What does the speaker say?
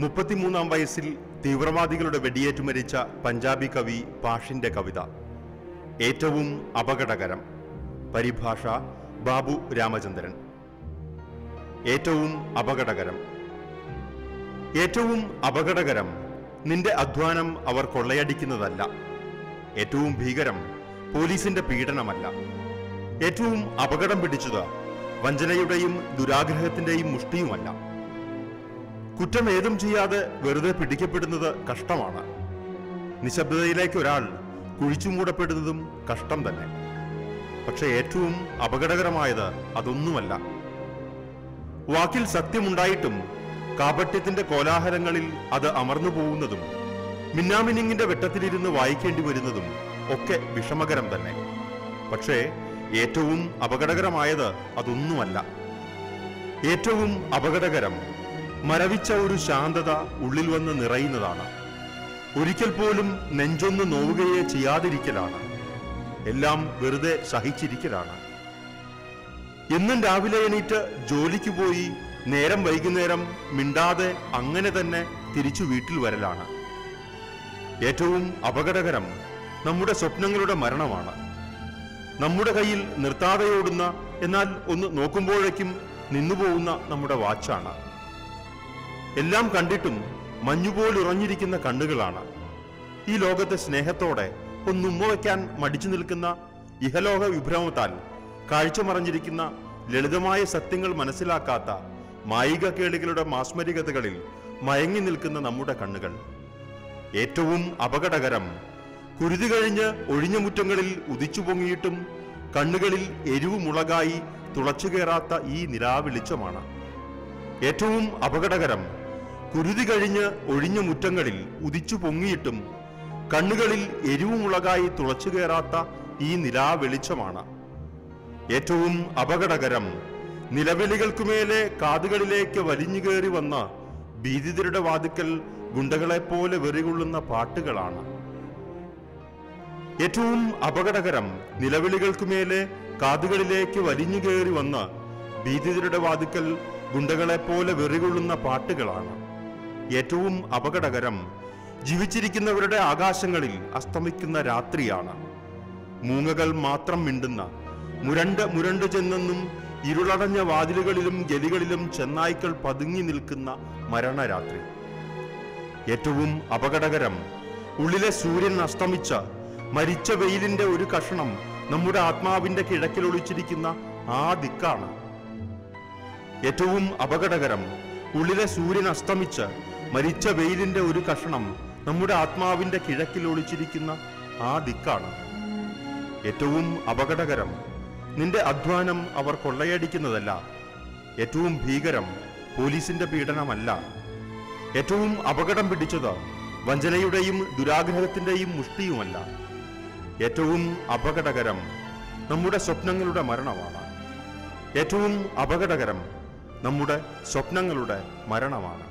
33-ാം വയസ്സിൽ തീവ്രവാദികളുടെ വെടിയേറ്റു മരിച്ച പഞ്ചാബി കവി പാഷിന്റെ കവിത ഏറ്റവും അപകടകരം. പരിഭാഷ ബാബു രാമചന്ദ്രൻ. ഏറ്റവും അപകടകരം. ഏറ്റവും അപകടകരം നിന്റെ അധ്വാനം അവർ കൊള്ളയടിക്കുന്നതല്ല. ഏറ്റവും ഭീകരം പോലീസിന്റെ പീഡനമല്ല. ഏറ്റവും അപകടം പിടിച്ചത് വഞ്ചനയുടെയും ദുരാഗ്രഹത്തിന്റെയും മുഷ്ടിയുമല്ല. കുറ്റം ഏതും ചെയ്യാതെ വെറുതെ പിടിക്കപ്പെടുന്നത് കഷ്ടമാണ്. നിശബ്ദതയിലേക്ക് ഒരാൾ കുഴിച്ചുമൂടപ്പെടുന്നതും കഷ്ടം തന്നെ. പക്ഷെ ഏറ്റവും അപകടകരമായത് അതൊന്നുമല്ല. വാക്കിൽ സത്യമുണ്ടായിട്ടും കാപട്യത്തിന്റെ കോലാഹലങ്ങളിൽ അത് അമർന്നു പോകുന്നതും മിന്നാമിനിങ്ങിന്റെ വെട്ടത്തിലിരുന്ന് വായിക്കേണ്ടി വരുന്നതും ഒക്കെ വിഷമകരം തന്നെ. പക്ഷേ ഏറ്റവും അപകടകരമായത് അതൊന്നുമല്ല. ഏറ്റവും അപകടകരം മരവിച്ച ഒരു ശാന്തത ഉള്ളിൽ വന്ന് നിറയുന്നതാണ്. ഒരിക്കൽ പോലും നെഞ്ചൊന്ന് നോവുകയെ ചെയ്യാതിരിക്കലാണ്. എല്ലാം വെറുതെ സഹിച്ചിരിക്കലാണ്. എന്നും രാവിലെ എണീറ്റ് ജോലിക്ക് പോയി നേരം വൈകുന്നേരം മിണ്ടാതെ അങ്ങനെ തന്നെ തിരിച്ചു വീട്ടിൽ വരലാണ്. ഏറ്റവും അപകടകരം നമ്മുടെ സ്വപ്നങ്ങളുടെ മരണമാണ്. നമ്മുടെ കയ്യിൽ നിർത്താതെയോടുന്ന, എന്നാൽ ഒന്ന് നോക്കുമ്പോഴേക്കും നിന്നുപോകുന്ന നമ്മുടെ വാച്ചാണ്. എല്ലാം കണ്ടിട്ടും മഞ്ഞുപോലുറഞ്ഞിരിക്കുന്ന കണ്ണുകളാണ്. ഈ ലോകത്തെ സ്നേഹത്തോടെ ഒന്നുമ്മ വയ്ക്കാൻ മടിച്ചു നിൽക്കുന്ന ഇഹലോക വിഭ്രമത്താൽ കാഴ്ച മറഞ്ഞിരിക്കുന്ന ലളിതമായ സത്യങ്ങൾ മനസ്സിലാക്കാത്ത മായിക കേളികളുടെ മാസ്മരികതകളിൽ മയങ്ങി നിൽക്കുന്ന നമ്മുടെ കണ്ണുകൾ. ഏറ്റവും അപകടകരം കുരുതി കഴിഞ്ഞ് ഒഴിഞ്ഞ മുറ്റങ്ങളിൽ ഉദിച്ചു പൊങ്ങിയിട്ടും കണ്ണുകളിൽ എരിവ് മുളകായി തുളച്ചു കയറാത്ത ഈ നിലാവെളിച്ചമാണ്. ഏറ്റവും അപകടകരം കുരുതി കഴിഞ്ഞ് ഒഴിഞ്ഞ മുറ്റങ്ങളിൽ ഉദിച്ചു പൊങ്ങിയിട്ടും കണ്ണുകളിൽ എരിവ് മുളകായി തുളച്ചു കയറാത്ത ഈ നിലാവെളിച്ചമാണ്. ഏറ്റവും അപകടകരം നിലവിളികൾക്കുമേലെ കാതുകളിലേക്ക് വലിഞ്ഞു കയറി വന്ന ഭീതിതരുടെ വാതിക്കൽ ഗുണ്ടകളെപ്പോലെ വെറികൊള്ളുന്ന പാട്ടുകളാണ്. ഏറ്റവും അപകടകരം നിലവിളികൾക്കുമേലെ കാതുകളിലേക്ക് വലിഞ്ഞു കയറി വന്ന ഭീതിതരുടെ വാതിക്കൽ ഗുണ്ടകളെപ്പോലെ വെറികൊള്ളുന്ന പാട്ടുകളാണ്. ഏറ്റവും അപകടകരം ജീവിച്ചിരിക്കുന്നവരുടെ ആകാശങ്ങളിൽ അസ്തമിക്കുന്ന രാത്രിയാണ്. മൂങ്ങകൾ മാത്രം മിണ്ടുന്ന മുരണ്ട് ചെന്നെന്നും ഇരുളടഞ്ഞ വാതിലുകളിലും ഗലികളിലും ചെന്നായ്ക്കൾ പതുങ്ങി നിൽക്കുന്ന മരണരാത്രി. ഏറ്റവും അപകടകരം ഉള്ളിലെ സൂര്യൻ അസ്തമിച്ച മരിച്ച വെയിലിന്റെ ഒരു കഷണം നമ്മുടെ ആത്മാവിന്റെ കിഴക്കിൽ ഒളിച്ചിരിക്കുന്ന ആ ദിക്കാണ്. ഏറ്റവും അപകടകരം ഉള്ളിലെ സൂര്യൻ അസ്തമിച്ച് മരിച്ച വെയിലിന്റെ ഒരു കഷണം നമ്മുടെ ആത്മാവിന്റെ കിഴക്കിൽ ഒളിച്ചിരിക്കുന്ന ആ ദിക്കാണ്. ഏറ്റവും അപകടകരം നിന്റെ അധ്വാനം അവർ കൊള്ളയടിക്കുന്നതല്ല. ഏറ്റവും ഭീകരം പോലീസിന്റെ പീഡനമല്ല. ഏറ്റവും അപകടം പിടിച്ചത് വഞ്ചനയുടെയും ദുരാഗ്രഹത്തിന്റെയും മുഷ്ടിയുമല്ല. ഏറ്റവും അപകടകരം നമ്മുടെ സ്വപ്നങ്ങളുടെ മരണമാണ്. ഏറ്റവും അപകടകരം നമ്മുടെ സ്വപ്നങ്ങളുടെ മരണമാണ്.